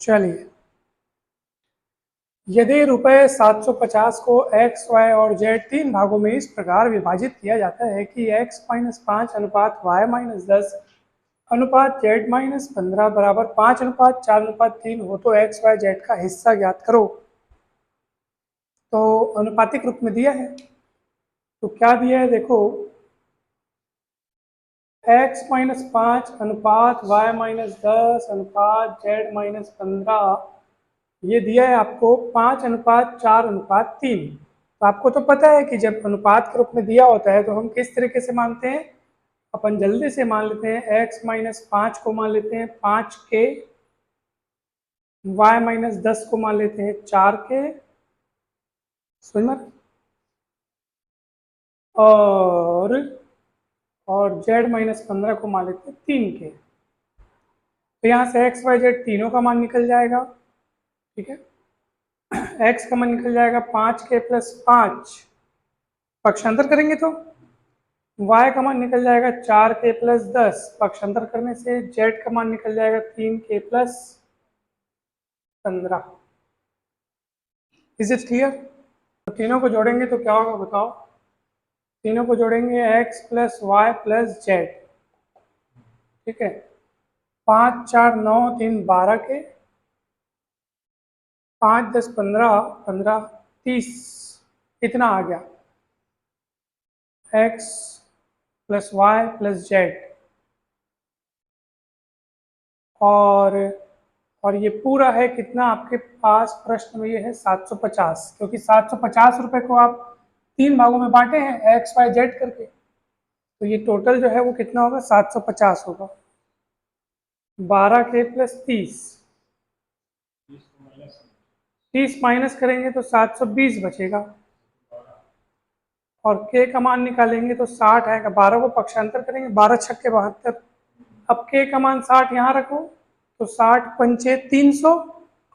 चलिए, यदि रुपये 750 को x, y और z तीन भागों में इस प्रकार विभाजित किया जाता है कि x-5 अनुपात y-10 अनुपात z-15 बराबर 5:4:3 हो तो x, y, z का हिस्सा ज्ञात करो। तो अनुपातिक रूप में दिया है, तो क्या दिया है देखो, x-5 अनुपात y-10 अनुपात z-15, ये दिया है आपको 5:4:3। तो आपको तो पता है कि जब अनुपात के रूप में दिया होता है तो हम किस तरीके से मानते हैं, अपन जल्दी से मान लेते हैं x-5 को मान लेते हैं 5 के, y-10 को मान लेते हैं 4 के, समझ, और z-15 को मान लेते हैं 3 के। तो यहाँ से x, y, z तीनों का मान निकल जाएगा, ठीक है। x का मान निकल जाएगा 5 के प्लस 5, पक्षांतर करेंगे तो y का मान निकल जाएगा 4 के प्लस 10, पक्षांतर करने से z का मान निकल जाएगा 3 के प्लस 15। Is it clear? तो तीनों को जोड़ेंगे तो क्या होगा बताओ, तीनों को जोड़ेंगे x plus Y plus Z, ठीक है। 5 4 9 3 12 के, 5 10 15 15 30, इतना आ गया x plus Y plus Z. और ये पूरा है कितना आपके पास प्रश्न में, ये है 750, क्योंकि 750 रुपए को आप तीन भागों में बांटे हैं एक्स वाई जेड करके, तो ये टोटल जो है वो कितना होगा, 750 होगा। 12 के प्लस 30 माइनस करेंगे तो 720 बचेगा, और के का मान निकालेंगे तो 60 आएगा। 12 को पक्षांतर करेंगे, 12 छक्के 72, अब के का मान 60 यहाँ रखो तो 60 पंचे 300,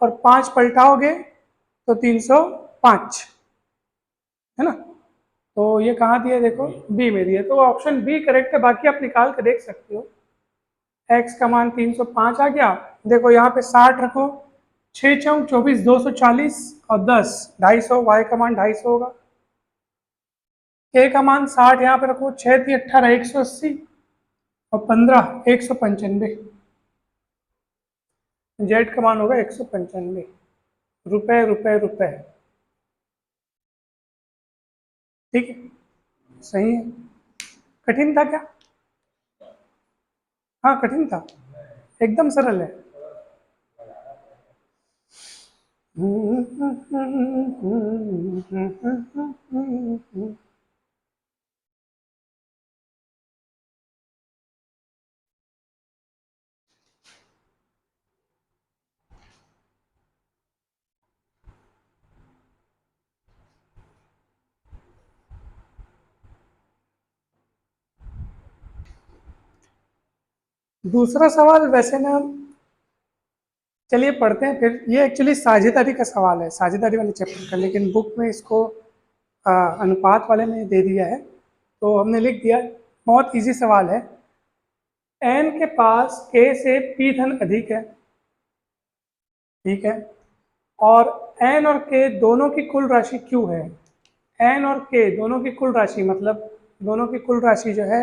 और 5 पलटाओगे तो 305, है ना। तो ये कहाँ दिया देखो, बी में दिया, तो ऑप्शन बी करेक्ट है। बाकी आप निकाल के देख सकते हो। x का मान 305 आ गया, देखो यहाँ पे 60 रखो, 6 चौक 24, 240 और 10 250, y का मान 250 होगा। k का मान 60 यहाँ पे रखो, 6 3 18 180 और 15 195, z का मान होगा 195 रुपए रुपए रुपए, ठीक है, सही है। कठिन था क्या? हाँ कठिन था, एकदम सरल है। दूसरा सवाल वैसे ना, चलिए पढ़ते हैं फिर। ये एक्चुअली साझेदारी का सवाल है, साझेदारी वाले चैप्टर का, लेकिन बुक में इसको अनुपात वाले में दे दिया है तो हमने लिख दिया। बहुत इजी सवाल है। n के पास k से p धन अधिक है, ठीक है, और n और k दोनों की कुल राशि q है। n और k दोनों की कुल राशि, मतलब दोनों की कुल राशि जो है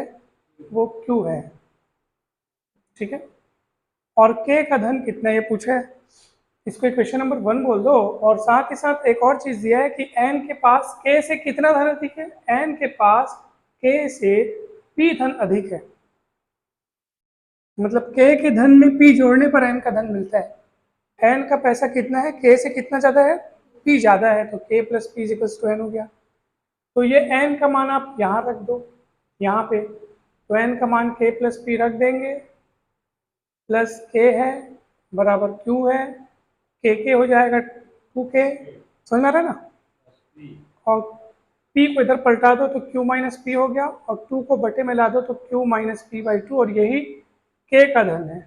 वो q है, ठीक है। और k का धन कितना ये पूछा है, इसको क्वेश्चन नंबर 1 बोल दो। और साथ ही साथ एक और चीज दिया है कि n के पास k से कितना धन अधिक है, n के पास k से p धन अधिक है, मतलब k के धन में p जोड़ने पर n का धन मिलता है। n का पैसा कितना है, k से कितना ज्यादा है, p ज्यादा है, तो k plus p equals to n हो गया। तो ये n का मान आप यहाँ रख दो, यहाँ पे, तो n का मान k प्लस p रख देंगे, प्लस k है बराबर q है, k हो जाएगा 2k, समझ में आ रहा है ना। और p को इधर पलटा दो तो q माइनस पी हो गया, और 2 को बटे में ला दो तो q माइनस पी बाई 2, और यही k का धन है।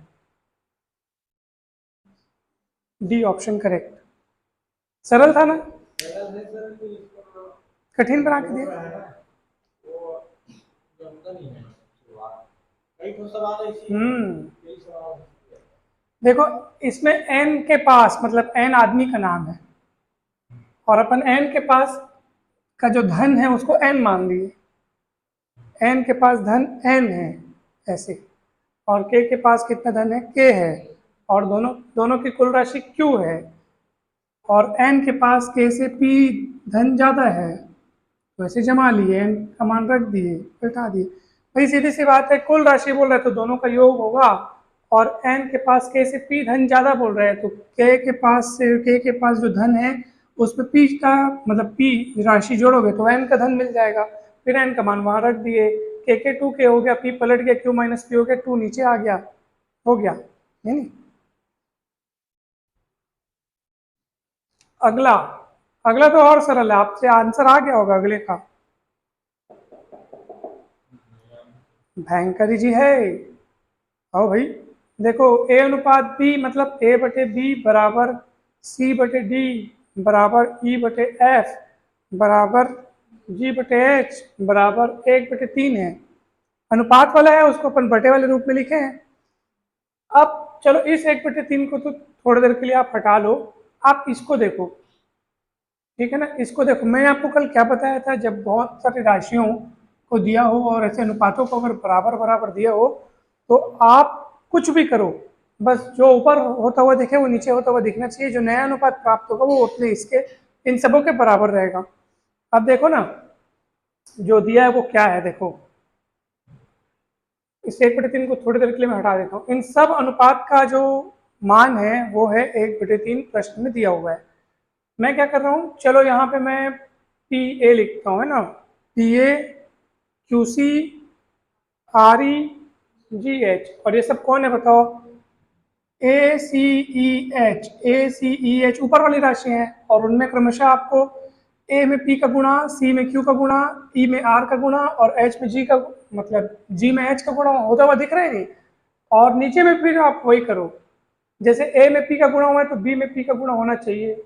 D option correct. सरल था ना, कठिन बना के दिया। देखो इसमें n के पास मतलब n आदमी का नाम है, और अपन n के पास का जो धन है उसको n मान लिए, n के पास धन n है ऐसे, और k के पास कितना धन है, k है, और दोनों दोनों की कुल राशि q है, और n के पास k से p धन ज्यादा है, वैसे जमा लिए, n का मान रख दिए, घटा दिए। भाई सीधी सी बात है, कुल राशि बोल रहे हैं तो दोनों का योग होगा, और n के पास k से p धन ज्यादा बोल रहे हैं तो k के पास जो धन है उसमें p का मतलब p राशि जोड़ोगे तो n का धन मिल जाएगा, फिर n का मान वहां रख दिए, k 2k हो गया, p पलट गया, q माइनस p हो गया, 2 नीचे आ गया, हो गया नहीं। अगला, अगला तो और सरल है, आपसे आंसर आ गया होगा अगले का। भयंकर जी है। आओ भाई, देखो a अनुपात b मतलब a बटे b बराबर c बटे d बराबर e बटे f बराबर g बटे h बराबर 1/3 है। अनुपात वाला है उसको अपन बटे वाले रूप में लिखे हैं। अब चलो इस 1/3 को तो थोड़ी देर के लिए आप हटा लो, आप इसको देखो, ठीक है ना, इसको देखो। मैंने आपको कल क्या बताया था, जब बहुत सारी राशियों को दिया हो और ऐसे अनुपातों को अगर बराबर बराबर दिया हो तो आप कुछ भी करो, बस जो ऊपर होता हुआ दिखे वो नीचे होता हुआ दिखना चाहिए, जो नया अनुपात प्राप्त होगा वो उतने इसके इन सबों के बराबर रहेगा। अब देखो ना, जो दिया है वो क्या है, देखो इस 1/3 को थोड़ी देर के लिए मैं हटा देता हूँ। इन सब अनुपात का जो मान है वो है 1/3 प्रश्न में दिया हुआ है। मैं क्या कर रहा हूँ, चलो यहाँ पे मैं पी ए लिखता हूँ, है ना, P A Q C R E G H, और ये सब कौन है बताओ, ए सी ई एच, ए सी ई एच ऊपर वाली राशि हैं, और उनमें क्रमशः आपको ए में पी का गुणा, सी में क्यू का गुणा, ई में आर का गुणा, और एच में जी का मतलब जी में एच का गुणा होता हुआ दिख रहे हैं। और नीचे में फिर आप वही करो, जैसे ए में पी का गुणा हुआ है तो बी में पी का गुणा होना चाहिए,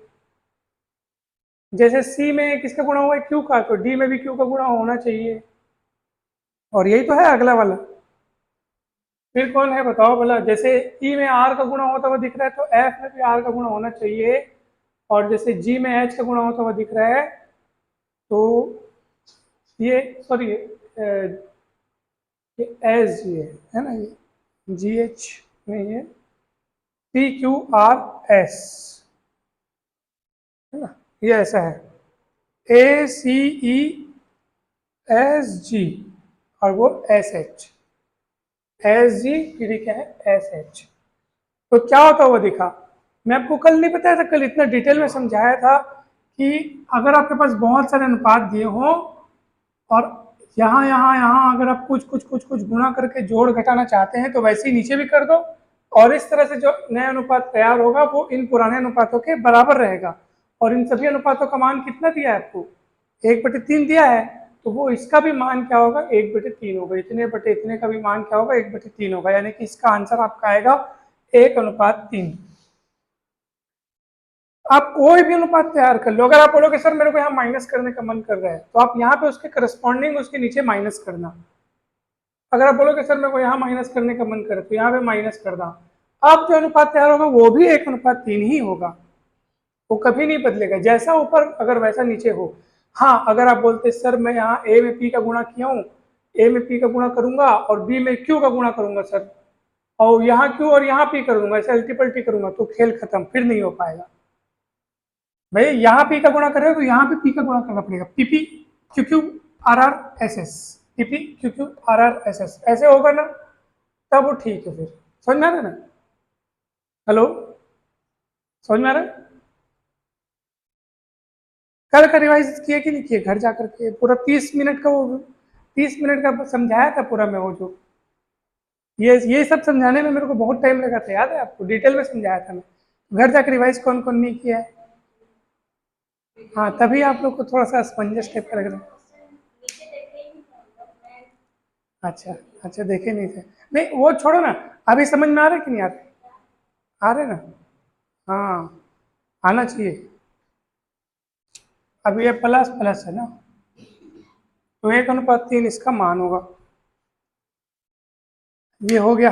जैसे सी में किसका गुणा हुआ है, क्यू का, तो डी में भी क्यू का गुणा होना चाहिए। और यही तो है अगला वाला। फिर कौन है बताओ भला, जैसे ई में आर का गुणा होता हुआ दिख रहा है तो एफ में भी आर का गुणा होना चाहिए, और जैसे जी में एच का गुणा होता हुआ दिख रहा है तो ये सॉरी ये एस जी है ना, ये जी एच में ये पी क्यू आर एस, है ना, ये ऐसा है ए सी ई एस जी, और वो एस एच, एस जी फिर क्या है एस एच। तो क्या होता हुआ दिखा, मैं आपको कल नहीं बताया था, कल इतना डिटेल में समझाया था कि अगर आपके पास बहुत सारे अनुपात दिए हों और यहाँ यहाँ यहाँ अगर आप कुछ कुछ कुछ कुछ गुणा करके जोड़ घटाना चाहते हैं तो वैसे ही नीचे भी कर दो, और इस तरह से जो नया अनुपात तैयार होगा वो इन पुराने अनुपातों के बराबर रहेगा। और इन सभी अनुपातों का मान कितना दिया है आपको, 1/3 दिया है, तो वो इसका भी मान क्या होगा, 1/3 होगा, इतने बटे इतने का भी मान क्या होगा, 1/3 होगा, यानी कि इसका आंसर आपका आएगा 1:3। आप कोई भी अनुपात तैयार कर लो, अगर आप बोलोगे सर मेरे को यहाँ माइनस करने का मन कर रहा है तो आप यहाँ पे उसके करस्पॉन्डिंग उसके नीचे माइनस करना। अगर आप बोलोगे सर मेरे को यहाँ माइनस करने का मन करे तो यहाँ पे माइनस करना। अब जो अनुपात तैयार होगा वो भी 1:3 ही होगा, वो कभी नहीं बदलेगा, जैसा ऊपर अगर वैसा नीचे हो। हाँ, अगर आप बोलते सर मैं यहाँ ए में पी का गुणा किया हूँ, ए में पी का गुणा करूंगा और बी में क्यू का गुणा करूंगा सर, और यहाँ क्यू और यहाँ पी करूंगा, ऐसे अल्टी पल्टी करूंगा, तो खेल खत्म, फिर नहीं हो पाएगा। भाई यहाँ पी का गुणा कर रहे हो तो यहाँ पे पी का गुणा करना पड़ेगा, PP Q Q R R S S, PP Q Q R R S S, ऐसे होगा ना, तब वो ठीक है, फिर समझ में आ रहा है ना। हेलो, समझ में आ रहा है। कल का रिवाइज किए कि नहीं किए, घर जाकर के पूरा 30 मिनट का वो 30 मिनट का समझाया था पूरा मैं, वो जो ये सब समझाने में मेरे को बहुत टाइम लगा था, याद है आपको, डिटेल में समझाया था मैं। घर जाकर रिवाइज कौन कौन नहीं किया है। हाँ, तभी आप लोग को थोड़ा सा स्पंजस टाइप का लग रहा है। अच्छा, अच्छा देखे नहीं थे, नहीं वो छोड़ो ना, अभी समझ में आ रहा है कि नहीं आ रहा, आ रहे ना। हाँ, आना चाहिए। अब ये प्लस प्लस है ना, तो 1:3 इसका मान होगा। ये हो गया।